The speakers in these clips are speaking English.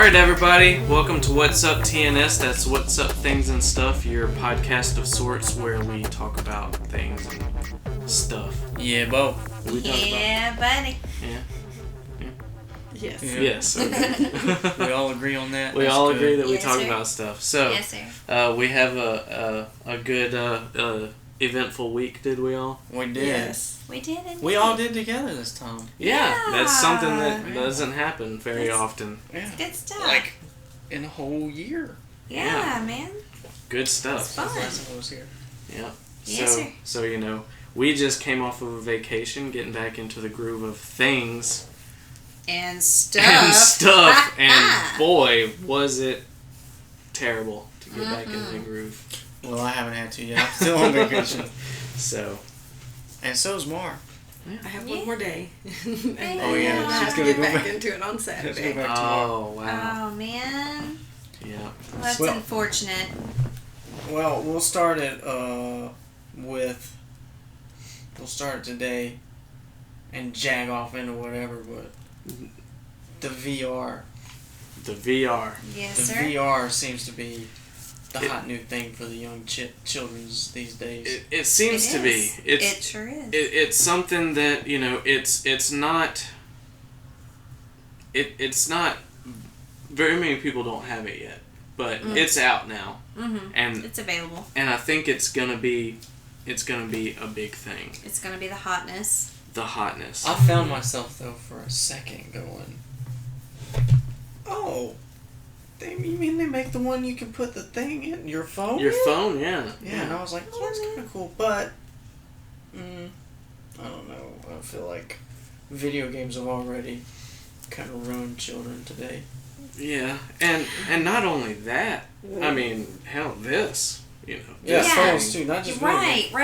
Alright everybody, welcome to Whatsup TNS, that's What's Up Things and Stuff, your podcast of sorts where we talk about things and stuff. Yeah, Bo. Yeah, buddy. Yeah? Yes. Yeah. Yes, okay. We all agree on that? We all agree that we Yes, talk sir. about stuff. So, Yes, sir. We have a good eventful week, did we all? We did. Yes. We did it. We all did together this time. Yeah, that's something that Yeah. doesn't happen very That's- often. Yeah. Good stuff. Like, in a whole year. yeah, man. Good stuff. It's fun. Since last time I was here. Yeah. Yes, sir. So, you know, we just came off of a vacation, getting back into the groove of things And stuff. and stuff, and boy, was it terrible to get back into the groove. Well, I haven't had to yet. I'm still on vacation. So, And so's Mar. I have Yeah. one more day. And then Oh, yeah. I have She's to gonna get go back back. into it on Let's go Saturday. back tomorrow. oh wow, Oh, man. yeah. Well, that's Well- unfortunate. Well, we'll start it with... We'll start it today and jag off into whatever, but... The VR. The VR. Yes, The sir. VR seems to be the It- hot new thing for the young children's these days. It seems It to be. is. It's It sure is. it's something that, you know, it's not. It's not. Very many people don't have it yet, but it's out now, Mm-hmm. and It's available. I think it's gonna be a big thing. It's going to be the hotness. The hotness. I found myself though for a second going, oh, you mean they make the one you can put the thing in your phone? Your phone, yeah. Yeah, and I was like, oh, that's kind of cool, but I don't know. I feel like video games have already kind of ruined children today. Yeah, and not only that, I mean, hell, this, you know. Yeah, this Yeah. phones thing. too, not just video Right. games.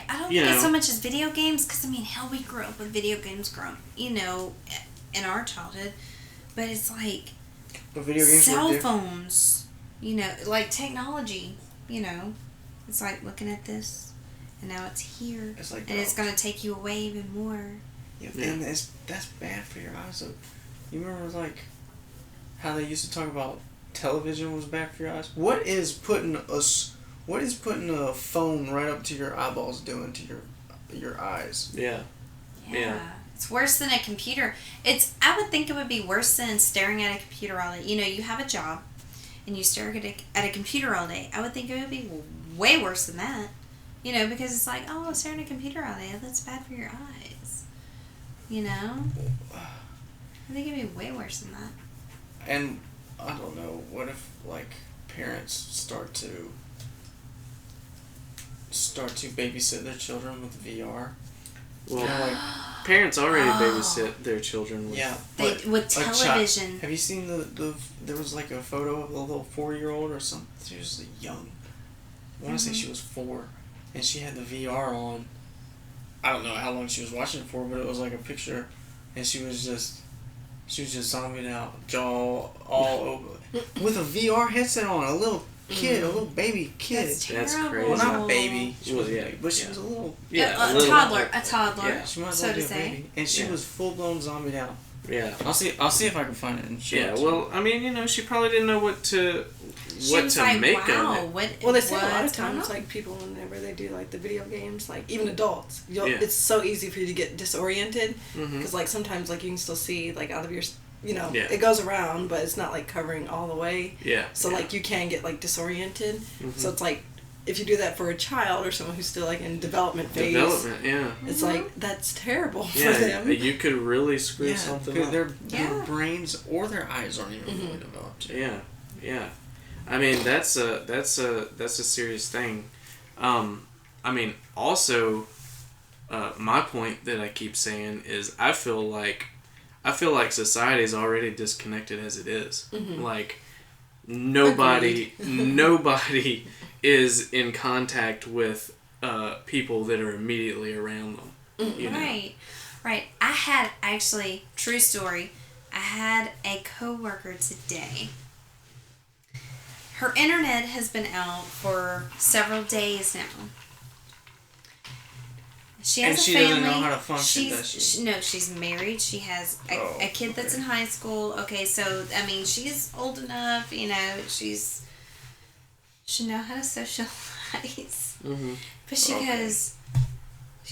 I don't You think it's know. so much as video games, because, I mean, hell, we grew up with video games in our childhood, but it's like But video games were cell different. phones, like technology, it's like looking at this, and now it's here, It's like, and it's going to take you away even more. Yeah, Yeah. and that's bad for your eyes. So, you remember like how they used to talk about television was bad for your eyes? What is putting a phone right up to your eyeballs doing to your eyes? Yeah. Yeah. It's worse than a computer. I would think it would be worse than staring at a computer all day. You have a job, and you stare at a computer all day. I would think it would be way worse than that. Because it's like, oh, staring at a computer all day, that's bad for your eyes. I think it'd be way worse than that. And I don't know. What if like parents start to babysit their children with VR? Well, You know, like parents already Oh. babysit their children with. yeah, They, but with a child- television. Have you seen there was like a photo of a little 4-year-old or something. She was young. I want to say she was 4, and she had the VR on. I don't know how long she was watching it for, but it was like a picture, and she was just zombied out, jaw all over, with a VR headset on. A little kid, a little baby kid. That's That's terrible. crazy. Well, not a baby. She Well, wasn't yeah, a baby, but she yeah. was a little. Yeah, a little- toddler. A toddler. Yeah. She might as So well to be a say. baby, and she Yeah. was full blown zombied out. Yeah. I'll see if I can find it and show Yeah, it to you. well, I mean, she probably didn't know what to She was like, make wow, of it. what? Well, they say a lot of what's going times, on? like, people, whenever they do, like, the video games, like, even adults, Yeah. it's so easy for you to get disoriented. Mhm. Because, like, sometimes, like, you can still see, like, out of your, Yeah. it goes around, but it's not, like, covering all the way. Yeah. So, yeah. like, you can get, like, disoriented. Mhm. So, it's like, if you do that for a child or someone who's still, like, in development phase, Development, yeah. it's like, that's terrible Yeah, for them. you could really screw Yeah, something because up. their Yeah. brains or their eyes aren't even fully developed. Yeah, yeah. I mean, that's a serious thing. I mean, also, my point that I keep saying is I feel like society is already disconnected as it is. Like nobody is in contact with people that are immediately around them. You know? Right. I had, actually, true story, I had a coworker today. Her internet has been out for several days now. She has and she a family. doesn't know how to function, does she? No, she's married. She has a kid that's in high school. Okay, so, I mean, she's old enough, she know how to socialize. Mm-hmm. But she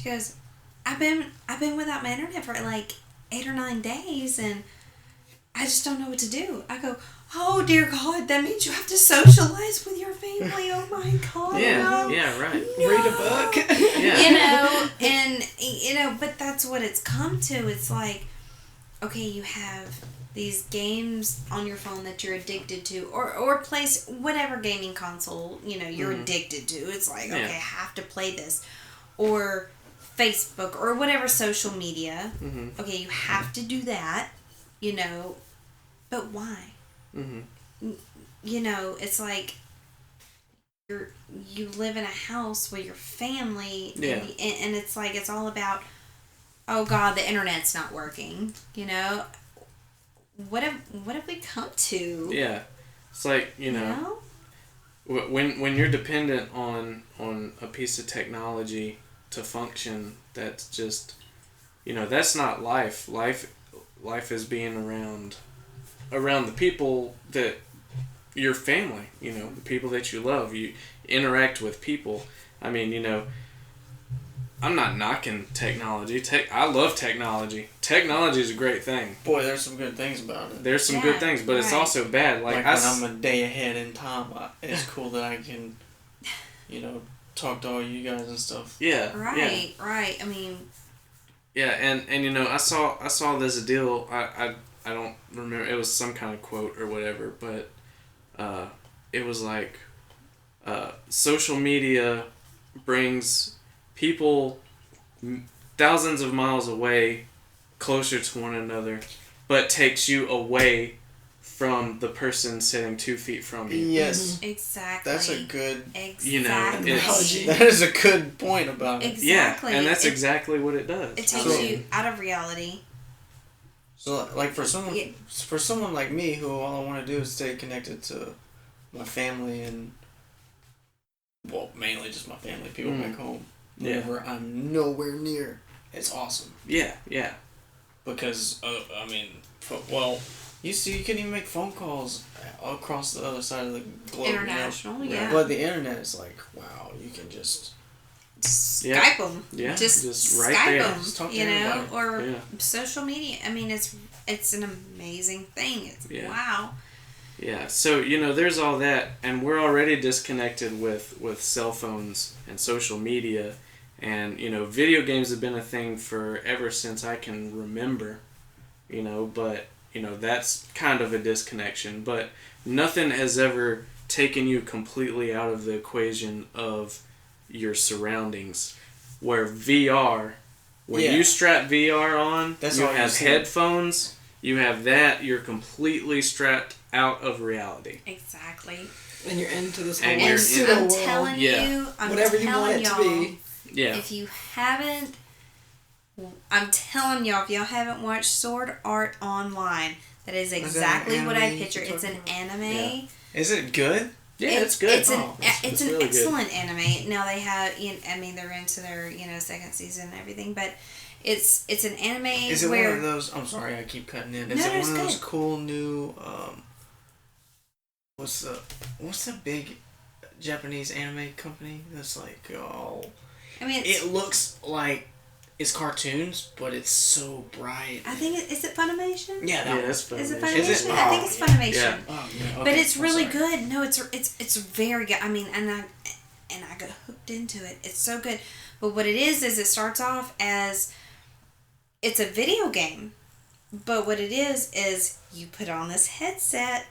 goes, I've been without my internet for like 8 or 9 days, and I just don't know what to do. I go, oh dear God, that means you have to socialize with your family. Oh my God. Yeah, right. No. Read a book. Yeah. But that's what it's come to. It's like, okay, you have these games on your phone that you're addicted to, or place whatever gaming console, you're addicted to. It's like, okay, I have to play this. Or Facebook, or whatever social media. Mm-hmm. Okay, you have to do that, but why? Mm-hmm. It's like you live in a house with your family, and it's like it's all about, oh God, the internet's not working. What have we come to? Yeah, it's like when you're dependent on a piece of technology to function, that's just that's not life. Life is being around the people that your family, the people that you love. You interact with people. I mean, I'm not knocking technology. I love technology. Technology is a great thing. Boy, there's some good things about it. There's some good things, but it's also bad. Like when I'm a day ahead in time, it's cool that I can, talk to all you guys and stuff. Yeah. Right. I mean. Yeah, and I saw this deal. I don't remember. It was some kind of quote or whatever, but it was like social media brings people thousands of miles away closer to one another, but takes you away from the person sitting 2 feet from you. Yes. Exactly. That's a good... Exactly. that is a good point about it. Exactly. Yeah, and that's exactly what it does. It takes you out of reality. So, like, for someone like me, who all I want to do is stay connected to my family and, well, mainly just my family, people back home, whenever I'm nowhere near, it's awesome. Yeah. Because, you can even make phone calls across the other side of the globe. International, yeah. But the internet is like, wow, you can just Skype them. Yeah, just right Skype there. them, Just talk to anybody. or social media. I mean, it's an amazing thing. Wow. Yeah, so, there's all that, and we're already disconnected with cell phones and social media, and, video games have been a thing for ever since I can remember, but, that's kind of a disconnection, but nothing has ever taken you completely out of the equation of your surroundings, where VR, when you strap VR on, you have headphones, you have that, you're completely strapped out of reality. Exactly. And you're into this And whole pseudo I'm world. telling you, whatever you want it to be. Yeah. If you haven't, I'm telling y'all, if y'all haven't watched Sword Art Online, that is exactly what I picture. It's an anime. Yeah. Is it good? Yeah, it's good. It's an really excellent anime. Now they have, they're into their, second season and everything, but it's an anime. Is it one of those? I'm sorry, I keep cutting in. Is it one of those cool new? What's the big Japanese anime company that's like it looks like it's cartoons, but it's so bright. I think is it Funimation? Yeah, it's Funimation. Is it Funimation? I think it's Funimation. Yeah. Oh, yeah. Okay. But it's really good. No, it's very good. I mean, and I got hooked into it. It's so good. But what it is it starts off as it's a video game. But what it is you put on this headset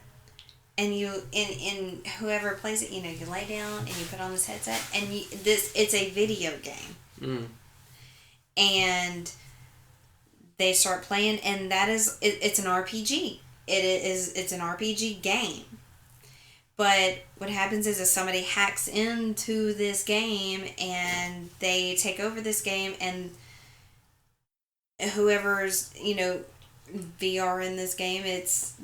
and you in whoever plays it, you lay down and you put on this headset and it's a video game. Mm. And they start playing, and that is it's an RPG. It's an RPG game. But what happens is somebody hacks into this game and they take over this game, and whoever's VR in this game,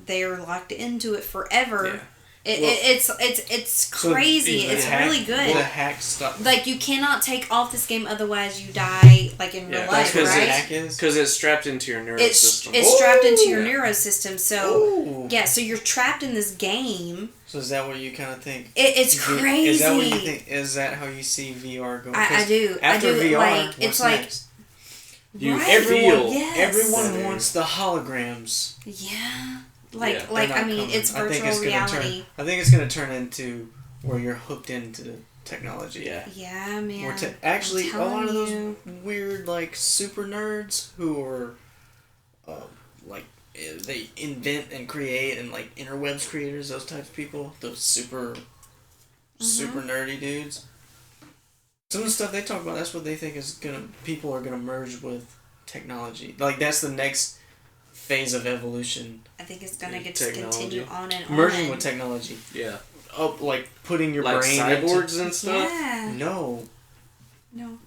they're locked into it forever. It's crazy. So it's really good. The hack stuff. Like, you cannot take off this game, otherwise you die, like, in real life, because right? Because it's strapped into your nervous system. It's strapped into your neurosystem, so... Ooh. Yeah, so you're trapped in this game. So is that what you kind of think? It's crazy. Is that what you think? Is that how you see VR going? I do. After I do. VR, Like, what's it's like... next? You Everyone, Yes. everyone wants the holograms. Yeah. They're Like, not I mean, coming. it's virtual reality. I think it's going to turn into where you're hooked into technology. Yeah. Yeah, man. Actually, a lot of those you. weird, like, super nerds who are, like, they invent and create and, like, interwebs creators, those types of people, those super nerdy dudes. Some of the stuff they talk about, that's what they think is people are gonna merge with technology. Like, that's the next phase of evolution. I think it's gonna get Technology. to continue on and on. Merging with technology. Yeah. Like putting your Like brain cyborgs and stuff? Yeah. No. No.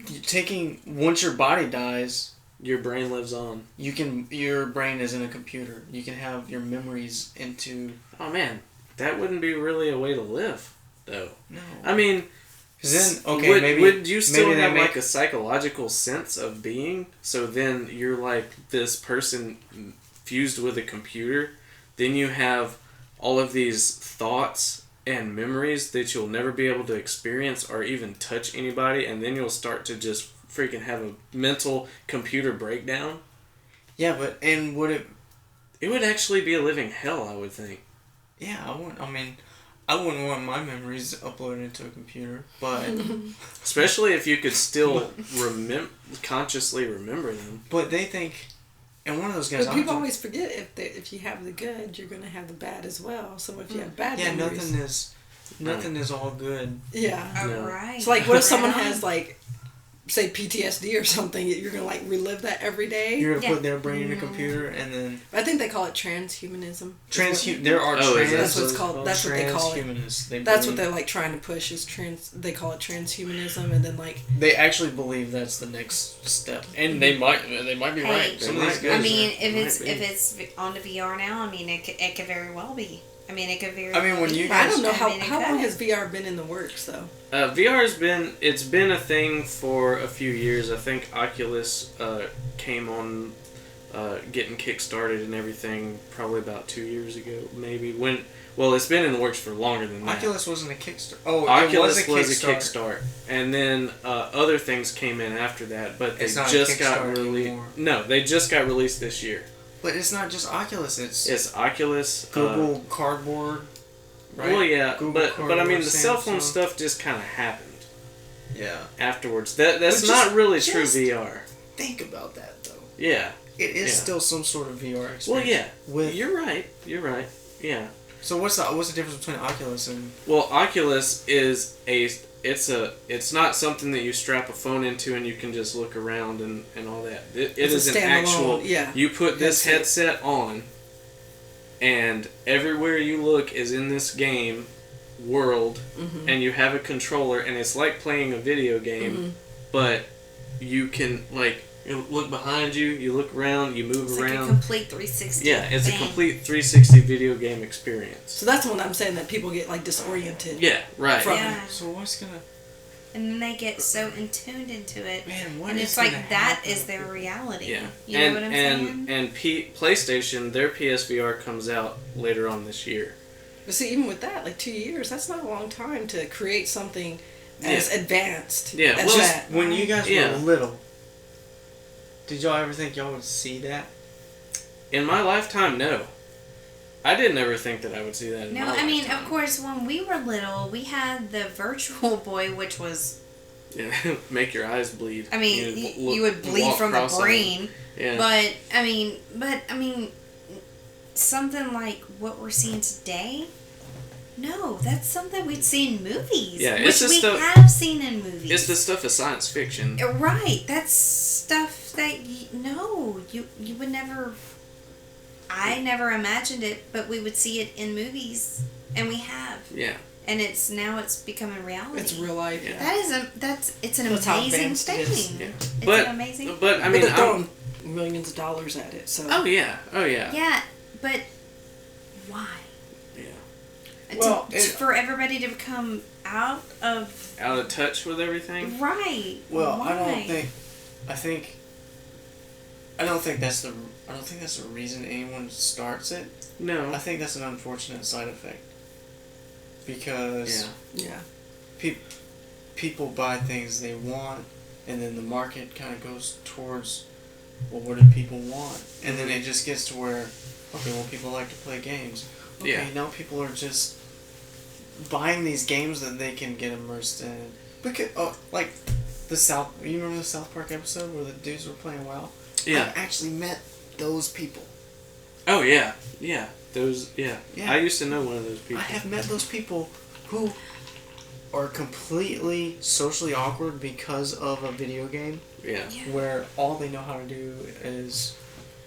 Once your body dies, Your brain lives on. your brain is in a computer. You can have your memories into... Oh, man. That wouldn't be really a way to live, though. No. I mean... Because then, would you still maybe have like a psychological sense of being? So then you're like this person fused with a computer. Then you have all of these thoughts and memories that you'll never be able to experience or even touch anybody, and then you'll start to just freaking have a mental computer breakdown. Yeah, but would it? It would actually be a living hell, I would think. Yeah, I wouldn't want my memories uploaded into a computer, but... Especially if you could still consciously remember them. But they think... And one of those guys... But people always forget if you have the good, you're going to have the bad as well. So if you have bad memories... nothing is all good. Yeah. Oh, No. right. So, like, what if someone Right on. has, like, say PTSD or something, you're going to, like, relive that every day? You're going to put their brain in a computer and then... I think they call it transhumanism. There are That's what it's called. That's what they call it. Transhumanists. That's what they're, like, trying to push is they call it transhumanism, and then, like... They actually believe that's the next step. And they might be right. Some of these guys I mean, might if be. it's on the VR now, I mean, it could very well be. I mean, it could very. when you I guys... don't know how it long could. has VR been in the works, though? VR has been a thing for a few years. I think Oculus came on getting kickstarted and everything probably about 2 years ago, maybe. It's been in the works for longer than that. Oculus wasn't a Kickstarter. Oh, Oculus it was a Kickstart, and then other things came in after that, but they It's not a just got Kickstarter released. anymore. No, they just got released this year. But it's not just Oculus, It's Oculus, Google Cardboard, right? Well, yeah, Google but I Cardboard, mean the cell phone Samsung. stuff just kind of happened Yeah. afterwards. That's But not just- really true just- VR. Think about that, though. Yeah. It is Yeah. still some sort of VR experience. Well, yeah. With You're right. Yeah. So what's the difference between Oculus and... Well, Oculus is it's not something that you strap a phone into and you can just look around and all that. It It's a is an standalone, actual... yeah, You put this headset. headset on, and everywhere you look is in this game world, and you have a controller, and it's like playing a video game, but you can, like, you look behind you, you look around, you move It's around. like a complete 360. Yeah, it's thing. a complete 360 video game experience. So that's what I'm saying, that people get, like, disoriented. Yeah, right. From- Yeah. So what's gonna... And then they get so in tuned into it. Man, what and is it's like gonna that happen? is their reality. Yeah, You know what I'm saying? and PlayStation, their PSVR comes out later on this year. But see, even with that, like 2 years, that's not a long time to create something as advanced Yeah, as well, that. When you guys Yeah. were little, did y'all ever think y'all would see that? In my lifetime, no. I didn't ever think that I would see that in No, my I mean, lifetime. of course, when we were little, we had the Virtual Boy, which was, Yeah, make your eyes bleed. I mean, You'd you would bleed walk from the cross-eyed. brain. Yeah. But I mean, something like what we're seeing today. No, that's something we'd see in movies. Yeah, which it's the we stuff- have seen in movies. It's the stuff of science fiction. Right, that's stuff that you would never. I never imagined it, but we would see it in movies, and we have. Yeah. And it's becoming reality. It's real life. Yeah. It's an That's how amazing advanced it is. thing. Yeah. It's But an amazing. but I But mean, they're throwing millions of dollars at it. So oh yeah. Yeah, but why? Yeah. Well, for everybody to become out of touch with everything. Right. Well, Why? I don't think that's the reason anyone starts it. No. I think that's an unfortunate side effect. Because people buy things they want, and then the market kind of goes towards, well, what do people want? And then it just gets to where, okay, well, people like to play games. Okay, now people are just buying these games that they can get immersed in. Because, like, you remember the South Park episode where the dudes were playing WoW? Yeah. I actually met those people. Oh, yeah. Yeah. I used to know one of those people. I have met those people who are completely socially awkward because of a video game. Yeah. Where all they know how to do is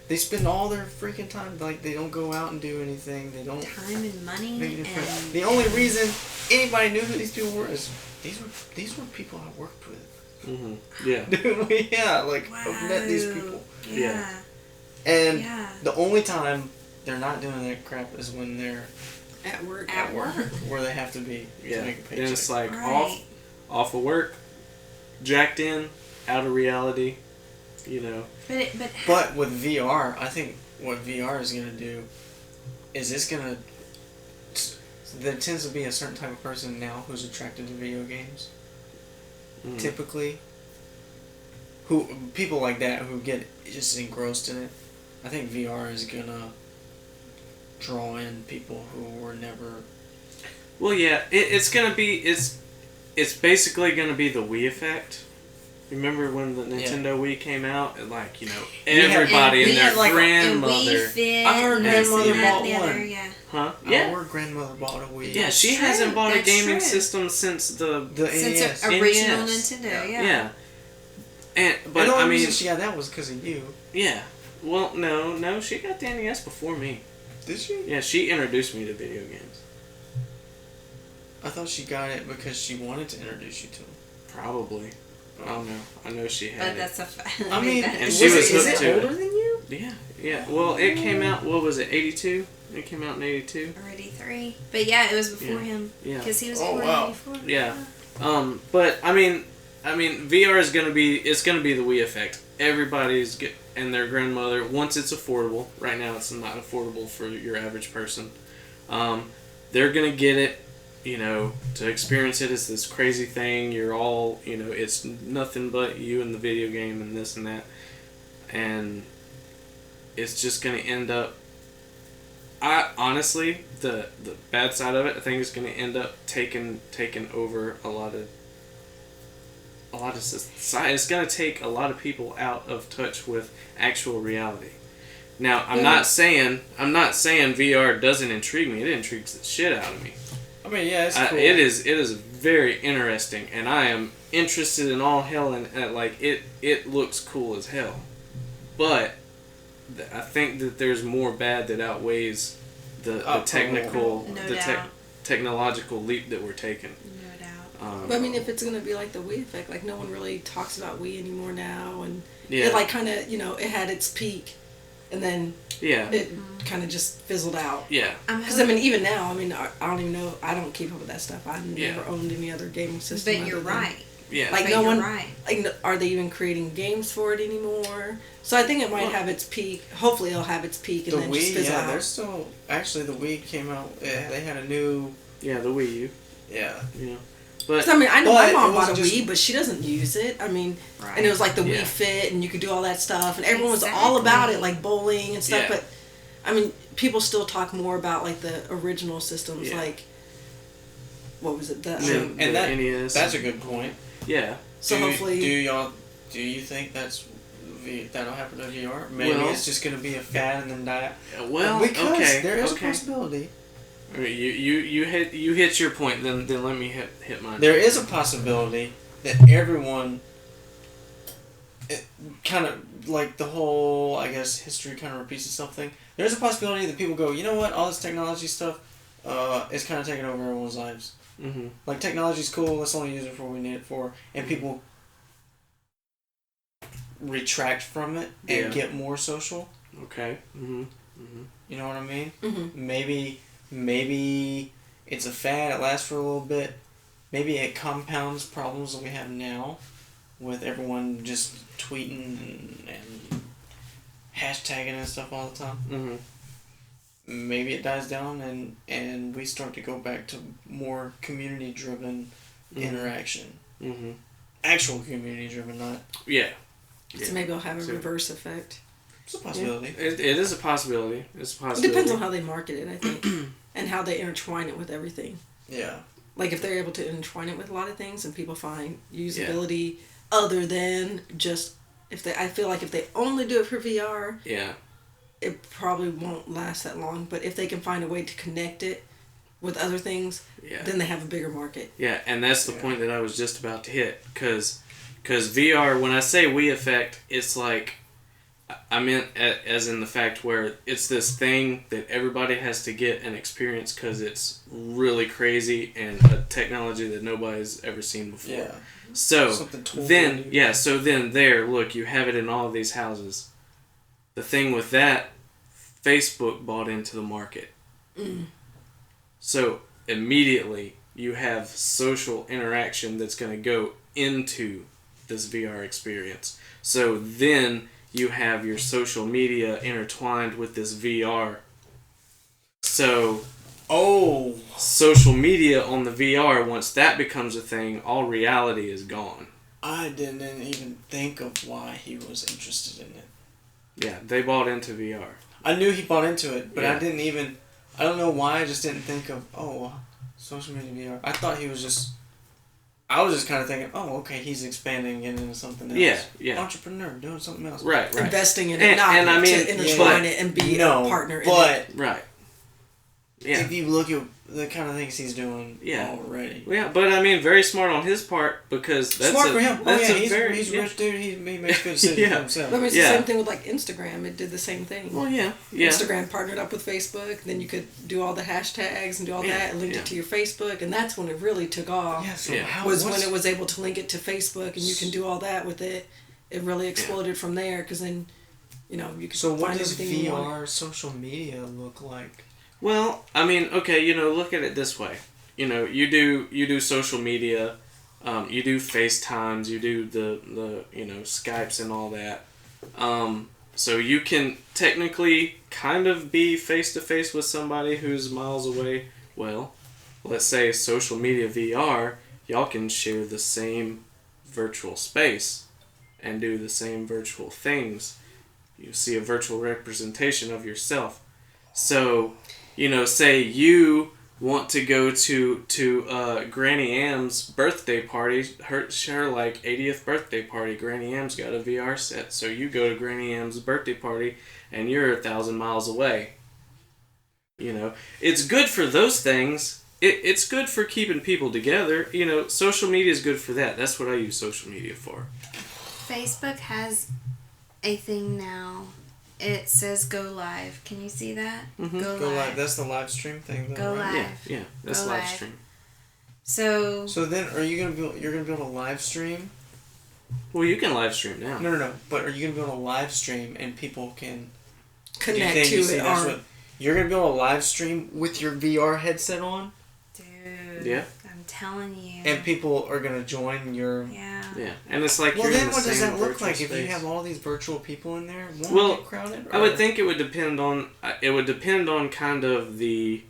they spend all their freaking time, like, they don't go out and do anything. They don't time and money. And the only reason anybody knew who these people were is these were people I worked with. Mm-hmm. Yeah. Dude, yeah, like, wow. I've met these people. Yeah. And the only time they're not doing that crap is when they're at work. Where they have to be to make a paycheck. Then it's like off of work, jacked in, out of reality, you know. But with VR, I think what VR is going to do is it's going to... There tends to be a certain type of person now who's attracted to video games. Typically. People like that who get just engrossed in it. I think VR is going to draw in people who were never... Well, yeah, it's going to be... It's basically going to be the Wii effect. Remember when the Nintendo Wii came out? And, like, you know, everybody and their grandmother... Our grandmother bought one. Huh? Yeah. Our grandmother bought a Wii. Yeah, she hasn't bought a gaming system since the since NES. original Nintendo. Yeah. But the only reason she got that was because of you. Yeah. Well, no, she got the NES before me. Did she? Yeah, she introduced me to video games. I thought she got it because she wanted to introduce you to them. Probably. I don't know. I know she had but it. That's a fact. I mean, and she was hooked is it older than you? Yeah. Well, it came out, what was it, 82? It came out in 82? Or 83. But yeah, it was before him. Yeah. Because he was born in 84. Yeah. But, I mean, VR is going to be, it's going to be the Wii effect. Everybody's and their grandmother, once it's affordable, right now it's not affordable for your average person, they're going to get it, you know, to experience it as this crazy thing. You're all, you know, it's nothing but you and the video game and this and that. And it's just going to end up, honestly, the bad side of it, I think it's going to end up taking over a lot of society. It's going to take a lot of people out of touch with actual reality. Now, I'm not saying VR doesn't intrigue me. It intrigues the shit out of me. I mean, yeah, it's cool. It is very interesting, and I am interested in all hell, and like it looks cool as hell. But I think that there's more bad that outweighs the technological leap that we're taking. No doubt. But I mean, if it's gonna be like the Wii effect, like no one really talks about Wii anymore now, and yeah. It like kind of, you know, it had its peak, and then it kind of just fizzled out. Yeah. Because I mean, even now, I mean, I don't even know. I don't keep up with that stuff. I've never owned any other gaming system. But you're right. Yeah. Like but no one. Right. Like, are they even creating games for it anymore? So I think it might have its peak. Hopefully, it'll have its peak and then just fizzle out. They're still actually the Wii came out. They had a new. Yeah, the Wii U. Yeah. Yeah. But I mean, I know my mom bought a Wii, but she doesn't use it. I mean, and it was like the Wii Fit, and you could do all that stuff, and everyone was all about it, like bowling and stuff. Yeah. But I mean, people still talk more about like the original systems, like what was it? The NES. That's a good point. Yeah. So hopefully, do you think that'll happen to VR? Maybe it's just going to be a fad and then die. Well, because there is a possibility. You hit your point. Then let me hit mine. There is a possibility that everyone, kind of like the whole, I guess, history kind of repeats itself thing. There's a possibility that people go, you know what, all this technology stuff, is kind of taking over everyone's lives. Mm-hmm. Like, technology's cool, let's only use it for what we need it for, and people retract from it and get more social. Okay. Mm-hmm. Mm-hmm. You know what I mean? Mm-hmm. Maybe it's a fad. It lasts for a little bit. Maybe it compounds problems that we have now, with everyone just tweeting and hashtagging and stuff all the time. Mm-hmm. Maybe it dies down and we start to go back to more community-driven interaction. Mm-hmm. Actual community-driven, not... Yeah. So maybe it'll have a reverse effect. It's a possibility. Yeah. It is a possibility. It's a possibility. It depends on how they market it, I think, and how they intertwine it with everything. Yeah. Like, if they're able to intertwine it with a lot of things and people find usability other than just... I feel like if they only do it for VR... Yeah. It probably won't last that long, but if they can find a way to connect it with other things, then they have a bigger market. Yeah, and that's the point that I was just about to hit, because VR, when I say Wii effect, it's like, I meant as in the fact where it's this thing that everybody has to get and experience because it's really crazy and a technology that nobody's ever seen before. Yeah. So then, look, you have it in all of these houses. The thing with that, Facebook bought into the market. Mm. So immediately you have social interaction that's going to go into this VR experience. So then you have your social media intertwined with this VR. So social media on the VR, once that becomes a thing, all reality is gone. I didn't even think of why he was interested in it. Yeah, they bought into VR. I knew he bought into it, but I don't know why I just didn't think of, social media VR. I was just kind of thinking, okay, he's expanding into something else. Yeah. Entrepreneur, doing something else. Right. Investing in it, not to intertwine it and be a partner in it. Right. Yeah. If you look at the kind of things he's doing already. Yeah, but I mean, very smart on his part, because that's smart for him. He's a rich dude. He makes good decisions for himself. But I mean, it's the same thing with like Instagram. It did the same thing. Well, yeah. Instagram partnered up with Facebook. Then you could do all the hashtags and do all that, and linked it to your Facebook, and that's when it really took off. When it was able to link it to Facebook, and you can do all that with it. It really exploded from there, because then, you could. So what find does everything VR social media look like? Well, I mean, okay, look at it this way. You do social media, you do FaceTimes, you do the Skypes and all that. So you can technically kind of be face to face with somebody who's miles away. Well, let's say social media VR, y'all can share the same virtual space and do the same virtual things. You see a virtual representation of yourself. So, say you want to go to Granny Ann's birthday party, her 80th birthday party. Granny Ann's got a VR set, so you go to Granny Ann's birthday party, and you're 1,000 miles away. It's good for those things. It's good for keeping people together. Social media is good for that. That's what I use social media for. Facebook has a thing now. It says go live. Can you see that? Mm-hmm. Go live. That's the live stream thing, though, go right? live. Yeah. That's live stream. So then, are you you're gonna be able to live stream? Well, you can live stream now. No. But are you gonna be able to live stream and people can connect to it? You're gonna be able to live stream with your VR headset on? Dude. Yeah. I'm telling you. And people are gonna join your. Yeah, and it's like. Well, you're then in the what does same that look like space. if you have all these virtual people in there? Well, get crowded? I would think it would depend on. It would depend on kind of the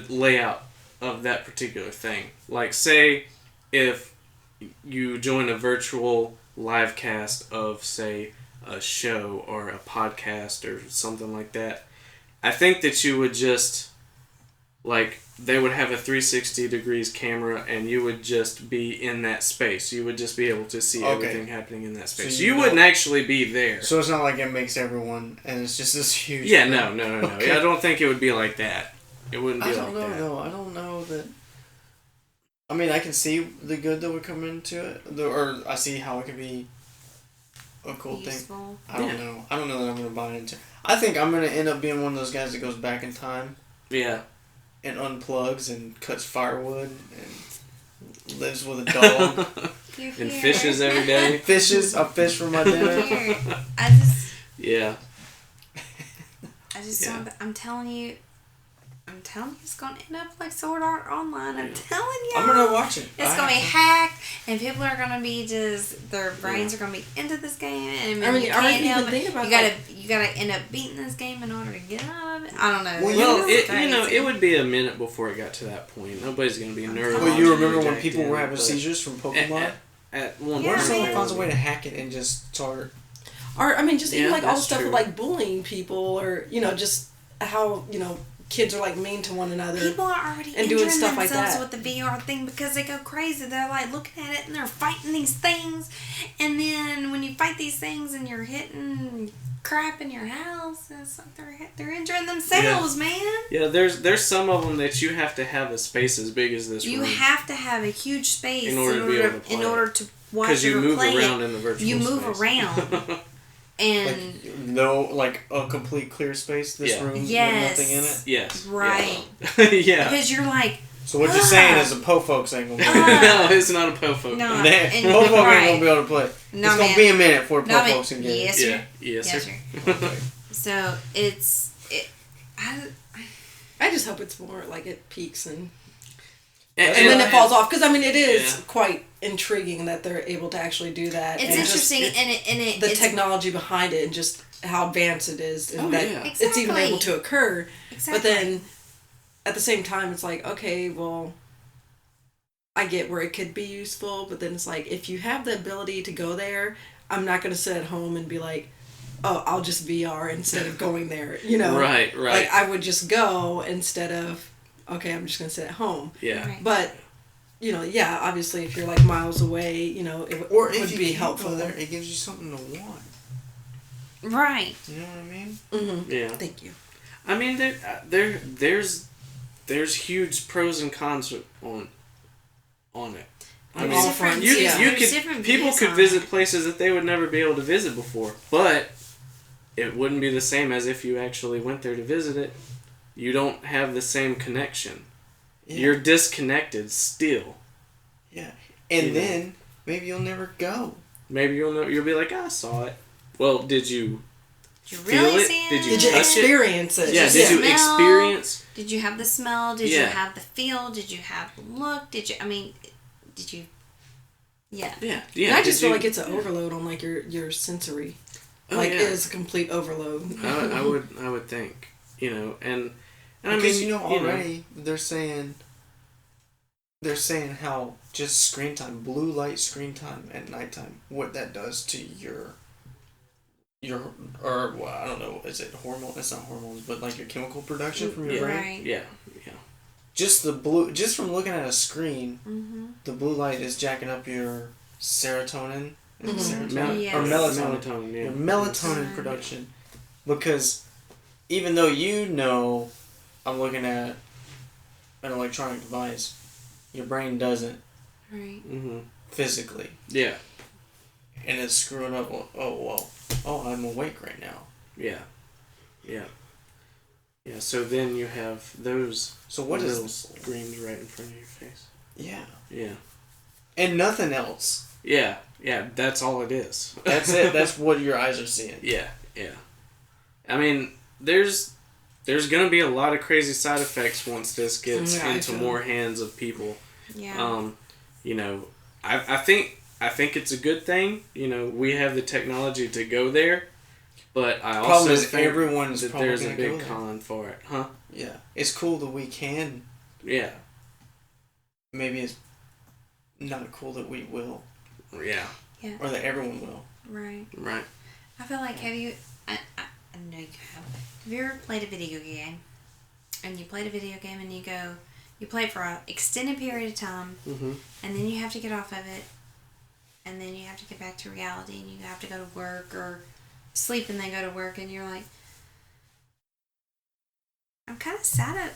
layout of that particular thing. Like, say, if you join a virtual live cast of, say, a show or a podcast or something like that, I think that you would just, like, they would have a 360 degrees camera and you would just be in that space. You would just be able to see everything happening in that space. So you wouldn't actually be there. So it's not like it makes everyone, and it's just this huge... Yeah, no. Okay. I don't think it would be like that. It wouldn't be like that. I don't know, though. I don't know that... I mean, I can see the good that would come into it, or I see how it could be a cool thing. I don't know. I don't know that I'm going to buy into it. I think I'm going to end up being one of those guys that goes back in time. Yeah. And unplugs and cuts firewood and lives with a dog. And fishes every day. I fish for my dinner. I just Yeah. don't, I'm telling you, I'm telling you, it's going to end up like Sword Art Online. I'm telling you. I'm going to watch it. It's going to be hacked, and people are going to be just, their brains are going to be into this game, and I mean, you can't help think about you gotta end up beating this game in order to get out of it. I don't know. Well, it would be a minute before it got to that point. Nobody's going to be nervous. Well, you remember when people were having seizures from Pokemon? At one What if someone point. finds a way to hack it and just start... Or, I mean, just even like all the stuff true. with like bullying people, or, you know, just how, you know, kids are like mean to one another. People are already and injuring doing stuff like themselves that. with the VR thing because they go crazy. They're like looking at it and they're fighting these things, and then when you fight these things and you're hitting crap in your house, it's like they're injuring themselves, man. Yeah, there's some of them that you have to have a space as big as this You room. have to have a huge space in order to be able to play. in order to watch because you move play around it. in the virtual You space. move around. And like, no, like a complete clear space, this room with nothing in it? Yes. right. Yeah. Because you're like... So what you're saying is the po-folks ain't gonna be able to No, it's not a po-folk. No. po-folks ain't gonna be able to play. No, it's gonna be a minute before No, po-folks can get it. Yes, sir. Yes, sir. Okay. So, I just hope it's more like it peaks and And then it falls off. Because, I mean, it is quite intriguing that they're able to actually do that. It's and interesting, just the technology behind it and just how advanced it is. And that Exactly. it's even able to occur. Exactly. But then, at the same time, it's like, okay, well, I get where it could be useful. But then it's like, if you have the ability to go there, I'm not going to sit at home and be like, oh, I'll just VR instead of going there. You know? Right. Like, I would just go instead of... okay, I'm just going to sit at home. Yeah. Right. But, you know, yeah, obviously if you're like miles away, you know, it Or would if you be can't helpful. go there, it gives you something to want. Right. You know what I mean? Mm-hmm. Yeah. Thank you. I mean, there's huge pros and cons on it. I mean, all fronts, you There's could different people views could on visit it. places that they would never be able to visit before, but it wouldn't be the same as if you actually went there to visit it. You don't have the same connection. Yeah. You're disconnected still. Yeah. And then, maybe you'll never go. Maybe you'll be like, I saw it. Well, did you Did you feel really it? see it? Did you Did you touch experience it? Yeah, you did you smell? experience? Did you have the smell? Did you Yeah. have the feel? Did you have the look? Did you... Yeah. Yeah. And I just did feel you- like it's an overload on like your sensory. Oh, like yeah. it is a complete overload. I would think, and I Because mean, already they're saying how just screen time, blue light screen time at nighttime, what that does to your or well, I don't know, is it hormone? It's not hormones, but like your chemical production from your brain. Right. yeah. Just from looking at a screen, the blue light is jacking up your serotonin. Is it serotonin? Yes. Or melatonin. Melatonin, yeah. Your melatonin production. Because even though I'm looking at an electronic device, your brain doesn't Right. physically. Yeah. And it's screwing up. Oh, I'm awake right now. Yeah. So then you have those. So what little is screens right in front of your face? Yeah. Yeah. And nothing else. Yeah. That's all it is. That's it. That's what your eyes are seeing. Yeah. I mean, there's gonna be a lot of crazy side effects once this gets into more hands of people. Yeah. I think it's a good thing. We have the technology to go there, but I Problem also is think everyone's that probably there's a gonna big go there. con for it, huh? Yeah. It's cool that we can. Yeah. Maybe it's not cool that we will. Yeah. Or that everyone will. Right. Right. I feel like, I know you have. Have you ever played a video game? And you played a video game and you play it for an extended period of time, Mm-hmm. and then you have to get off of it, and then you have to get back to reality, and you have to go to work or sleep and then go to work, and you're like, I'm kind of sad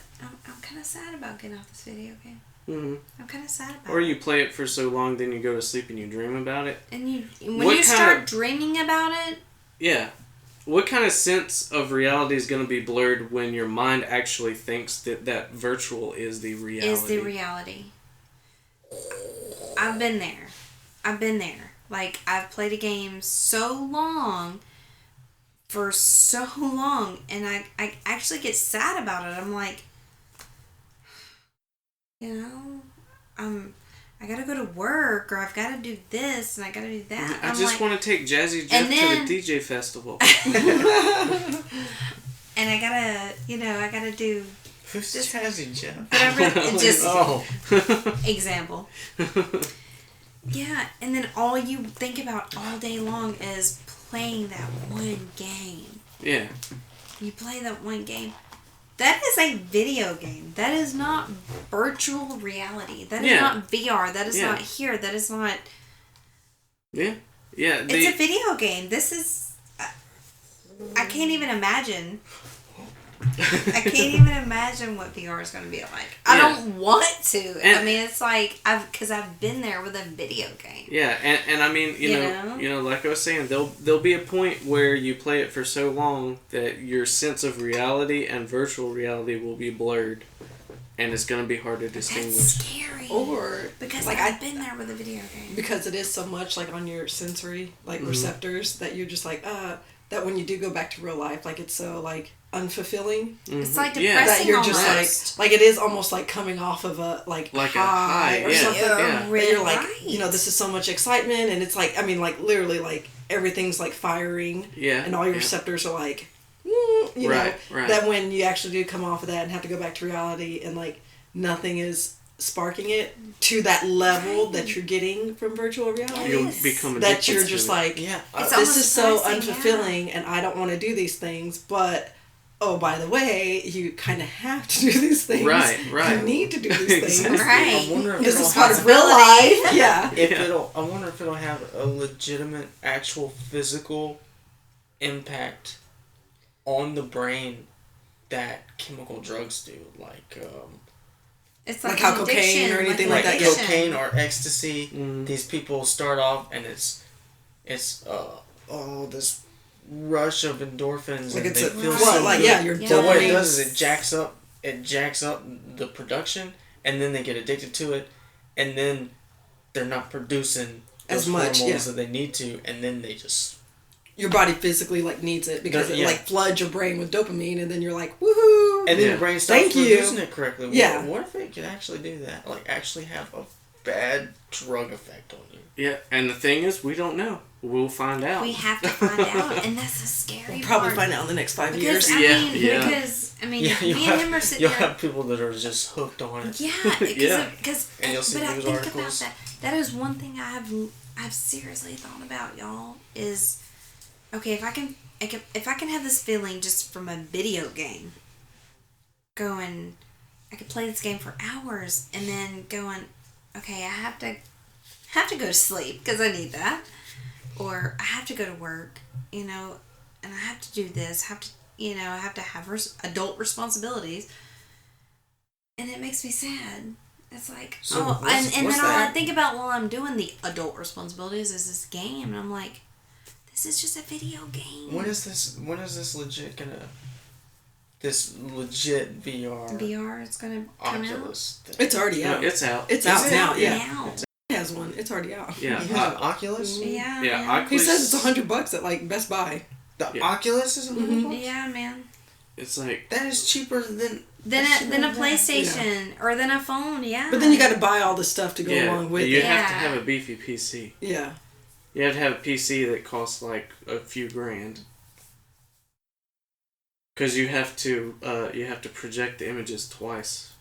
about getting off this video game. Mm-hmm. I'm kind of sad about Or it. you play it for so long, then you go to sleep and you dream about it. And when What you kind start of- dreaming about it, Yeah. What kind of sense of reality is going to be blurred when your mind actually thinks that virtual is the reality? is the reality. I've been there. Like, I've played a game for so long, and I actually get sad about it. I'm like, you know, I gotta go to work, or I've got to do this, and I gotta do that. I just want to take Jazzy Jeff to the DJ festival. And I gotta do... Who's Jazzy Jeff? Whatever, example. Yeah, and then all you think about all day long is playing that one game. Yeah. You play that one game. That is a video game. That is not virtual reality. That is not VR. That is not here. That is not... Yeah. Yeah. It's a video game. This is... I can't even imagine... I can't even imagine what VR is going to be like. I don't want to. And, I mean, it's like because I've been there with a video game. Yeah, and I mean, you know, like I was saying, there'll be a point where you play it for so long that your sense of reality and virtual reality will be blurred, and it's going to be hard to distinguish. That's scary. Or because I've been there with a video game. Because it is so much like on your sensory receptors that you're just like that when you do go back to real life, like it's so like unfulfilling. It's like depressing that you're almost. Just like it is almost like coming off of a like a high or something. Yeah. But you're like, you know, this is so much excitement, and it's like, I mean, like literally like everything's like firing. Yeah. And all your receptors are like, you know, that when you actually do come off of that and have to go back to reality and like nothing is sparking it to that level that you're getting from virtual reality. You'll become that you're just like, this is so unfulfilling, and I don't want to do these things, but oh, by the way, you kind of have to do these things. Right. You need to do these things. Right. I wonder if this is part of real life. Yeah. I wonder if it'll have a legitimate, actual physical impact on the brain that chemical drugs do, like it's like how cocaine or anything like that. Cocaine or ecstasy. These people start off and it's this rush of endorphins, like and it's they feel so so like good. you're But what it does is it jacks up the production, and then they get addicted to it, and then they're not producing as those much hormones that they need to, and then they just your body physically like needs it because it like floods your brain with dopamine, and then you're like woohoo, and then your brain starts producing it correctly. Yeah. What if it could actually do that? Like actually have a bad drug effect on you? Yeah, and the thing is, we don't know. We'll find out. We have to find out, and that's the scary We'll probably part. find out in the next 5 years. Because me and him are sitting you'll there. have people that are just hooked on it. Yeah, because and you'll see but I news think articles. about that. That is one thing I've seriously thought about, y'all. Is okay if I can have this feeling just from a video game. Going, I could play this game for hours and then going, okay, I have to go to sleep because I need that, or I have to go to work, you know, and I have to do this. I have to have adult responsibilities, and it makes me sad. It's like, and then all I think about while I'm doing the adult responsibilities is this game, and I'm like, this is just a video game. When is this legit gonna? This legit VR. VR is gonna come Oculus out. thing. It's already out. No, it's out. It's out now. Yeah. Now. It has one. It's already out. Yeah. You have Oculus? Yeah. Yeah. Man. He says it's $100 at like Best Buy. The Oculus is $100? Yeah, man. It's like that is cheaper than a PlayStation or than a phone. Yeah. But then you got to buy all the stuff to go along with it. You have to have a beefy PC. Yeah. You have to have a PC that costs like a few grand. Because you have to project the images twice.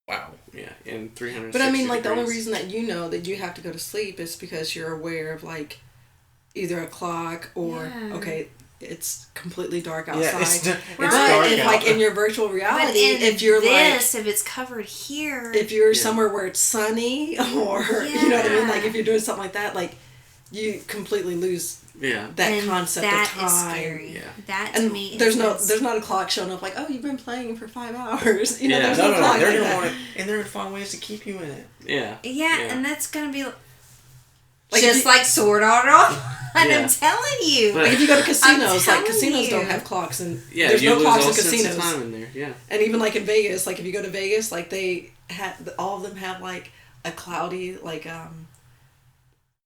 Wow. Yeah, in 360 But I mean, like, the only degrees. reason that you know that you have to go to sleep is because you're aware of, like, either a clock or, okay, it's completely dark outside. Yeah, it's dark if, out. like, in your virtual reality, if you're if it's covered here. If you're somewhere where it's sunny or, you know what I mean? Like, if you're doing something like that, like, you completely lose that concept of time. Is scary. Yeah. That to me there's not a clock showing up like, oh, you've been playing for 5 hours. You know, there's no clock they're like gonna that. want it, and they're gonna find ways to keep you in it. Yeah. Yeah, and that's gonna be like just like Sword Art Online. I'm telling you. Like if you go to casinos, like casinos don't have clocks, and there's no clocks in casinos. Time in there. Yeah. And even like in Vegas, like if you go to Vegas, like they all of them have like a cloudy like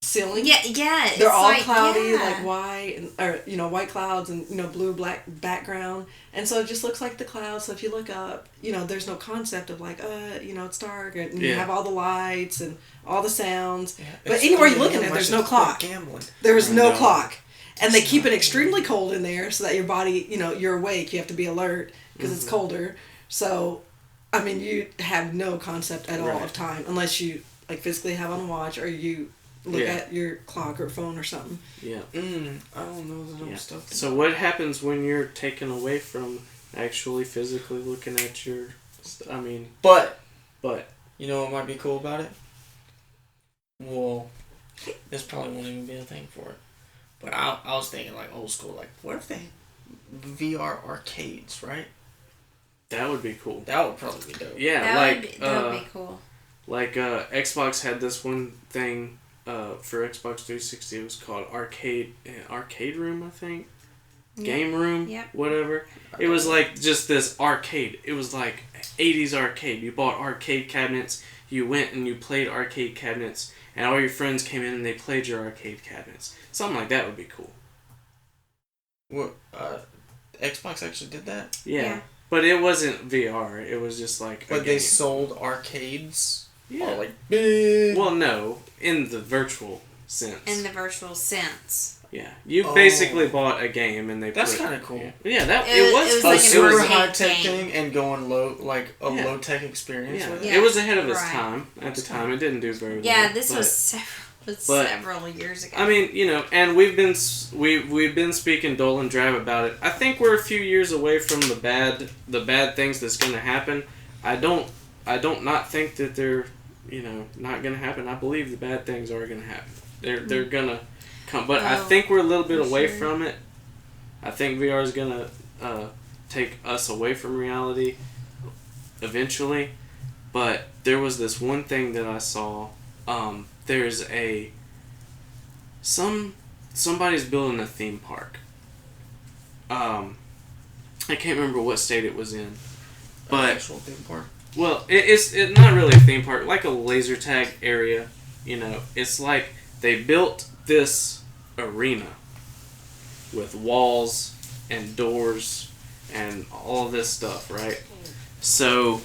ceiling. Yeah. They're all cloudy, like white, or white clouds and blue black background, and so it just looks like the clouds. So if you look up, there's no concept of like, it's dark, and you have all the lights and all the sounds. Yeah, but anywhere you look in there, there's no clock. There's no clock, and they keep it extremely cold in there so that your body, you're awake. You have to be alert because it's colder. So, I mean, you have no concept at all of time unless you like physically have on a watch or you look at your clock or phone or something. Yeah. I don't know the little stuff. So what happens when you're taken away from actually physically looking at your... But... You know what might be cool about it? Well, this probably won't even be a thing for it. But I was thinking like old school, like what if they VR arcades, right? That would be cool. That would probably be dope. Yeah, that would be cool. Like Xbox had this one thing for Xbox 360. It was called Arcade Room, I think. Game Room, whatever. It was like just this arcade. It was like 80s arcade. You bought arcade cabinets. You went and you played arcade cabinets, and all your friends came in and they played your arcade cabinets. Something like that would be cool. What? Xbox actually did that? Yeah. But it wasn't VR. It was just like. But they sold arcades. Yeah. Like big. Well, no, in the virtual sense. Yeah, you basically bought a game and they. That's kind of cool. Yeah, it was like a super high tech thing and going low, like a low tech experience. Yeah. With It was ahead of its time at the time. It didn't do very well. Yeah, this was several years ago. I mean, and we've been speaking dull and drab about it. I think we're a few years away from the bad things that's going to happen. I don't not think that they're not going to happen. I believe the bad things are going to happen. They're going to come, but I think we're a little bit away from it. I think VR is going to take us away from reality eventually. But there was this one thing that I saw. There's somebody's building a theme park. I can't remember what state it was in, but an actual theme park. Well, it's not really a theme park, like a laser tag area. It's like they built this arena with walls and doors and all this stuff, right? So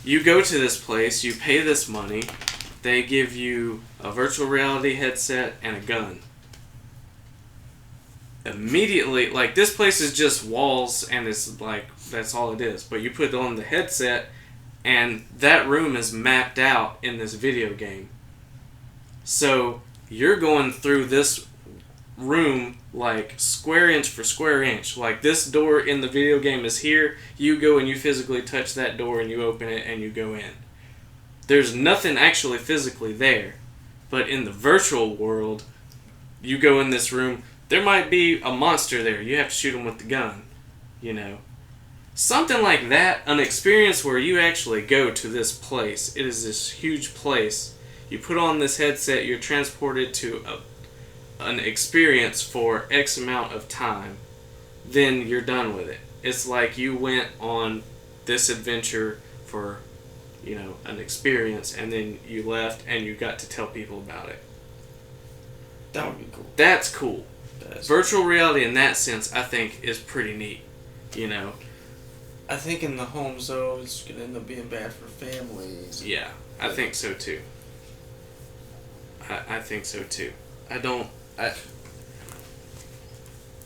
you go to this place, you pay this money. They give you a virtual reality headset and a gun. Immediately, like, this place is just walls and it's like, that's all it is. But you put on the headset and that room is mapped out in this video game. So you're going through this room like square inch for square inch. Like, this door in the video game is here. You go and you physically touch that door and you open it and you go in. There's nothing actually physically there. But in the virtual world, you go in this room, there might be a monster there. You have to shoot him with the gun. Something like that, an experience where you actually go to this place. It is this huge place. You put on this headset, you're transported to an experience for X amount of time. Then you're done with it. It's like you went on this adventure for an experience, and then you left and you got to tell people about it. That would be cool. That's cool. Virtual reality in that sense, I think, is pretty neat. I think in the homes, though, it's going to end up being bad for families. Yeah, I think so too. I think so too.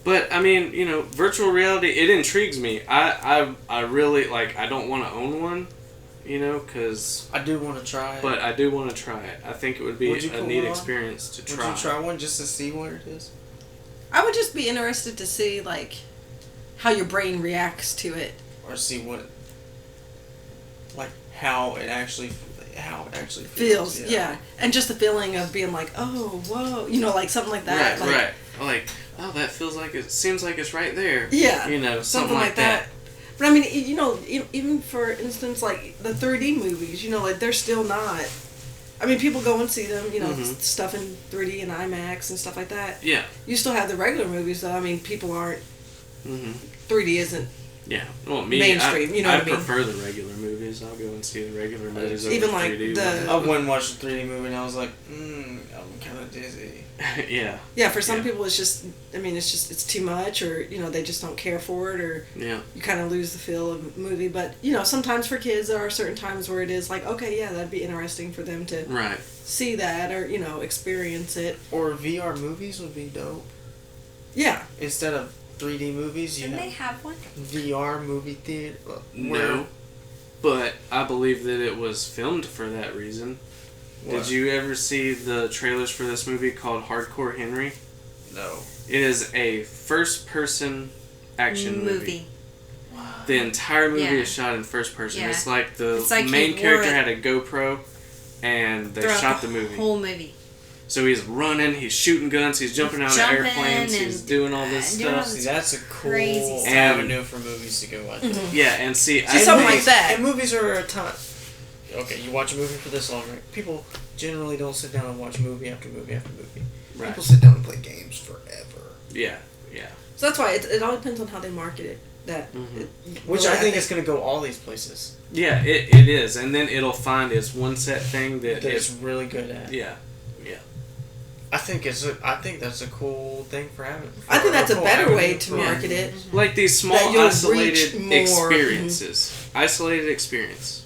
But, I mean, virtual reality, it intrigues me. I really, I don't want to own one. Because... I do want to try it. But I do want to try it. I think it would be a neat experience to try. Would you try one just to see what it is? I would just be interested to see, how your brain reacts to it. Or see what... how it actually feels. Yeah. And just the feeling of being like, oh, whoa, something like that. Right. Oh, that feels like it seems like it's right there. Yeah. Something like that. But I mean, even for instance, like the 3D movies, they're still not. I mean, people go and see them, stuff in 3D and IMAX and stuff like that. Yeah. You still have the regular movies, though. I mean, people aren't. 3D isn't. Yeah. Well, me, mainstream. I prefer the regular movies. movies. I'll go and see the regular movies. Even over like 3D the. I went and watched a 3D movie and I was like, I'm kind of dizzy. Yeah. Yeah, for some people it's just, it's too much, or, they just don't care for it, or you kind of lose the feel of the movie. But, sometimes for kids there are certain times where it is like, okay, yeah, that'd be interesting for them to see that, or, experience it. Or VR movies would be dope. Yeah. Instead of 3D movies, Didn't they have one? VR movie theater. No. But I believe that it was filmed for that reason. What? Did you ever see the trailers for this movie called Hardcore Henry? No. It is a first-person action movie. Wow. The entire movie is shot in first person. Yeah. It's like the main character had a GoPro, and they shot the movie. Whole movie. So he's running, he's shooting guns, he's jumping out of airplanes, he's doing all this stuff. See, that's a cool avenue for movies to go watch. Mm-hmm. Yeah, and see something like that. And movies are a ton. Okay, you watch a movie for this long, right? People generally don't sit down and watch movie after movie after movie. Right. People sit down and play games forever. Yeah, yeah. So that's why it all depends on how they market it. Which I think is going to go all these places. Yeah, it is. And then it'll find its one set thing that it's really good at. Yeah, yeah. I think that's a cool thing for having. I think that's a better way to market it. Like these small isolated experiences. Isolated experience.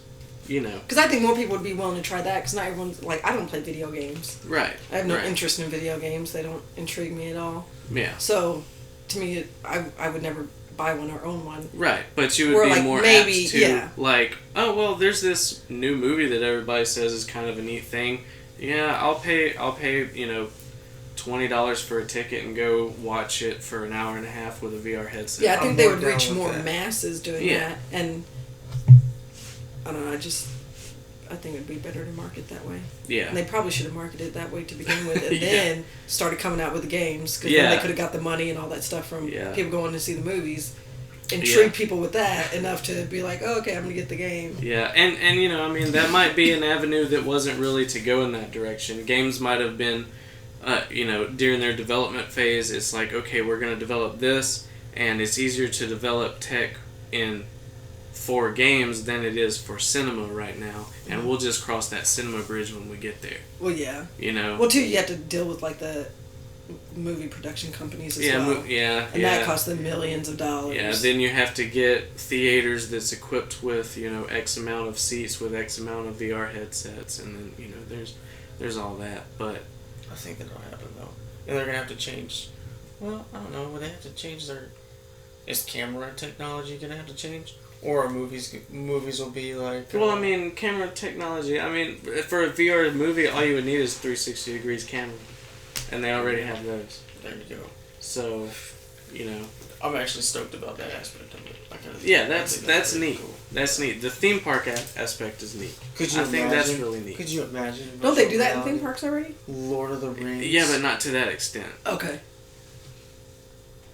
Because I think more people would be willing to try that, because not everyone's like, I don't play video games. Right. I have no interest in video games. They don't intrigue me at all. Yeah. So, to me, I would never buy one or own one. Right, but you would be more apt to, like, oh, well, there's this new movie that everybody says is kind of a neat thing. Yeah, I'll pay, $20 for a ticket and go watch it for an hour and a half with a VR headset. Yeah, I think they would reach more masses doing that, and I don't know, I think it'd be better to market that way. Yeah. And they probably should have marketed it that way to begin with, and then started coming out with the games, because then they could have got the money and all that stuff from people going to see the movies, intrigue people with that enough to be like, oh, okay, I'm going to get the game. Yeah, and that might be an avenue that wasn't really to go in that direction. Games might have been, during their development phase, it's like, okay, we're going to develop this, and it's easier to develop tech for games than it is for cinema right now, and we'll just cross that cinema bridge when we get there. Well, yeah. Well, too, you have to deal with like the movie production companies as well. And that costs them millions of dollars. Yeah. Then you have to get theaters that's equipped with X amount of seats with X amount of VR headsets, and then there's all that. But I think that'll happen though, and they're gonna have to change. Well, I don't know. Would they have to change their? Is camera technology gonna have to change? Or movies will be like... Well, camera technology... for a VR movie, all you would need is 360 degrees camera. And they already have those. There you go. So, I'm actually stoked about that aspect of it. That's neat. Cool. That's neat. The theme park aspect is neat. I think that's really neat. Could you imagine... Don't they do that in theme parks already? Lord of the Rings. Yeah, but not to that extent. Okay.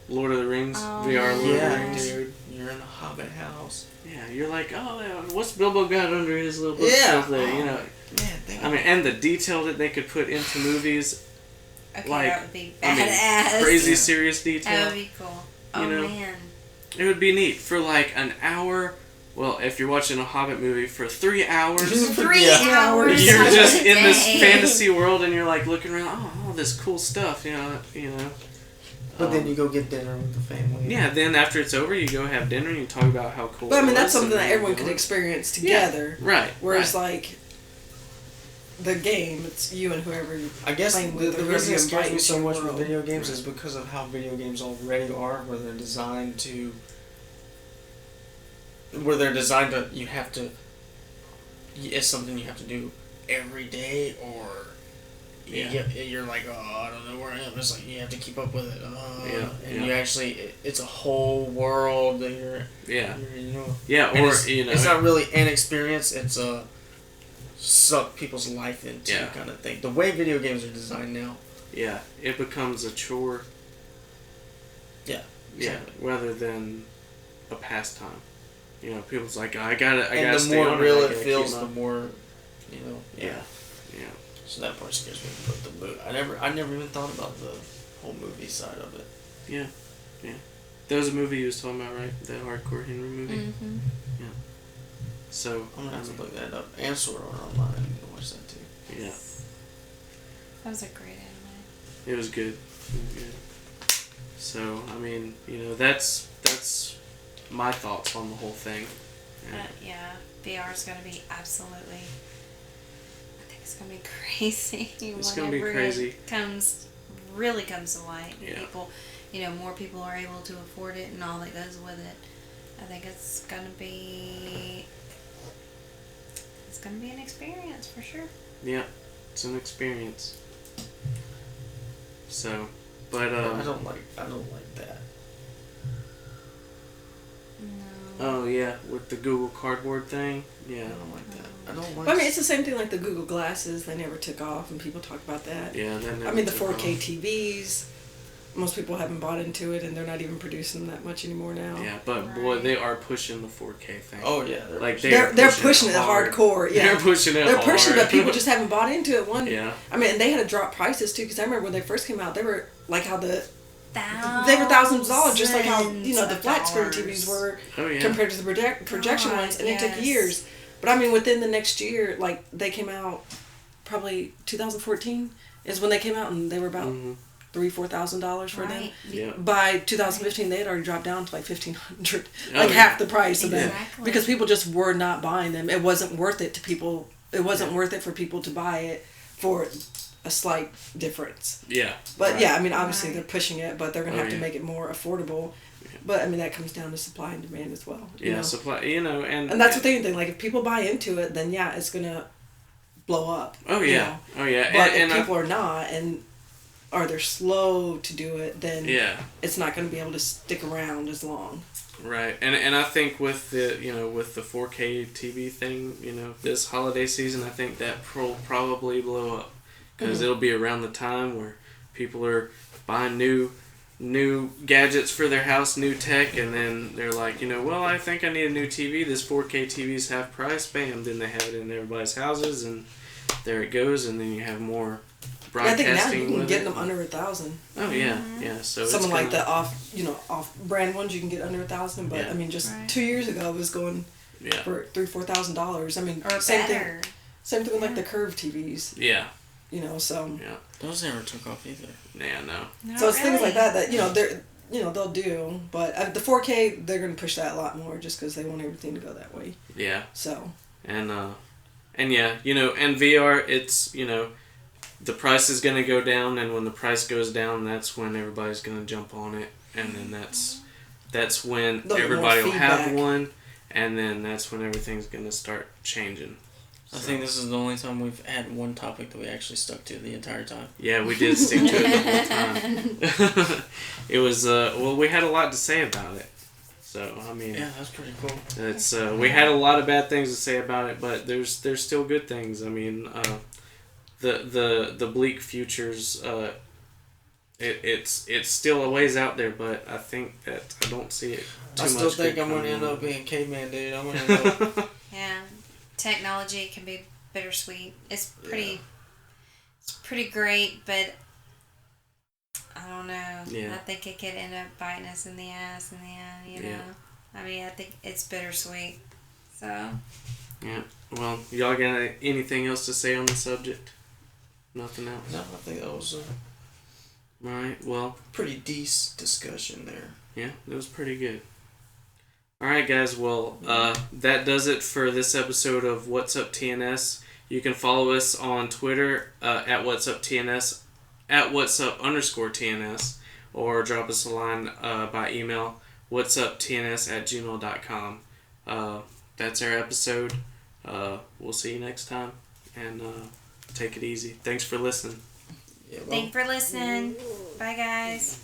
Lord of the Rings, VR Lord of the Rings. Dude, you're in a Hobbit house. Yeah, you're like, what's Bilbo got under his little bookshelf there? Man, and the detail that they could put into movies. Okay, that would be badass. Crazy serious detail. That would be cool. Man. It would be neat for like an hour. Well, if you're watching a Hobbit movie for 3 hours. 3 hours. You're just in this fantasy world, and you're like looking around. All this cool stuff. But then you go get dinner with the family. Yeah, then after it's over, you go have dinner and you talk about how cool But that's something that everyone could experience together. Yeah, right. Whereas, like, the game, it's you and whoever you're I guess playing with. The reason it scares me so much with video games is because of how video games already are, where they're designed to... you have to... It's something you have to do every day, or... You're like, I don't know where I am. It's like you have to keep up with it. You actually, it's a whole world that you're. It's not really an experience. It's a suck people's life into kind of thing. The way video games are designed now. Yeah, it becomes a chore. Yeah. Exactly. Yeah, rather than a pastime. People's like, I gotta. And the more real it feels, the more, Yeah. So that part scares me. But the movie, I never even thought about the whole movie side of it. Yeah. That was a movie you was talking about, right? The Hardcore Henry movie. Mm-hmm. Yeah. So I'm gonna have to look that up. And Sword Art Online. I need to watch that too. Yeah. That was a great anime. It was good. So I mean, that's my thoughts on the whole thing. Yeah, VR is gonna be absolutely. I think it's gonna be crazy. It's gonna be crazy. It comes to light. Yeah. People, more people are able to afford it and all that goes with it. I think it's gonna be an experience for sure. Yeah, it's an experience. So, but I don't like that. No. Oh yeah, with the Google Cardboard thing. Yeah. I don't like that. I don't like. But I mean, it's the same thing like the Google Glasses. They never took off, and people talk about that. Yeah, that never I mean, the took 4K off. TVs. Most people haven't bought into it, and they're not even producing that much anymore now. Yeah, but boy, they are pushing the 4K thing. Oh yeah, they're pushing it hardcore. Yeah, they're pushing it. They're hard. pushing it, but people just haven't bought into it. Yeah. I mean, and they had to drop prices too, because I remember when they first came out, they were like how they were $1,000s, just like how the flat screen TVs were compared to the projection ones, and it took years. But I mean, within the next year, like they came out, probably 2014 is when they came out, and they were about $3,000-$4,000 for them. Yeah. By 2015, they had already dropped down to like $1,500, half the price of them, because people just were not buying them. It wasn't worth it to people. It wasn't worth it for people to buy it for a slight difference. Yeah. But yeah, I mean, obviously they're pushing it, but they're gonna have to make it more affordable. Yeah. But I mean, that comes down to supply and demand as well. Supply. And that's the thing. Like, if people buy into it, then yeah, it's gonna blow up. Oh yeah. Oh yeah. But if people are not, or they're slow to do it, then it's not going to be able to stick around as long. Right, and I think with the 4K TV thing, this holiday season, I think that will probably blow up, because it'll be around the time where people are buying new gadgets for their house, new tech, and then they're like, well, I think I need a new TV. This 4K TV's half price. Bam! Then they have it in everybody's houses, and there it goes. And then you have more. I think now you can get them under $1,000. Oh yeah, yeah. So some like the off-brand ones you can get under $1,000, but I mean, just 2 years ago it was going for $3,000-$4,000. I mean, same thing with like the curved TVs. Yeah. So those never took off either. Yeah, no. So it's things like that they'll do, but the 4K they're gonna push that a lot more just because they want everything to go that way. Yeah. So. And yeah, and VR, it's the price is going to go down, and when the price goes down, that's when everybody's going to jump on it, and then that's when everybody will have one, and then that's when everything's going to start changing. I think this is the only time we've had one topic that we actually stuck to the entire time. Yeah, we did stick to it the whole time. It was, we had a lot to say about it. So, I mean... Yeah, that's pretty cool. It's, we had a lot of bad things to say about it, but there's still good things. I mean, the bleak futures, it's still a ways out there, but I think that I don't see it too much. I still think I'm going to end up being caveman, dude. I'm going to end up... Yeah. Technology can be bittersweet. It's pretty great, but I don't know. Yeah. I think it could end up biting us in the ass in the end, know. I mean, I think it's bittersweet. So. Yeah. Well, y'all got anything else to say on the subject? Nothing else? No, I think that was a... Alright, well... pretty decent discussion there. Yeah, it was pretty good. Alright guys, well, that does it for this episode of Whatsup TNS. You can follow us on Twitter at Whatsup TNS, at Whatsup_TNS, or drop us a line by email, whatsuptns@gmail.com. That's our episode. We'll see you next time, and take it easy. Thanks for listening. Thanks for listening. Bye guys.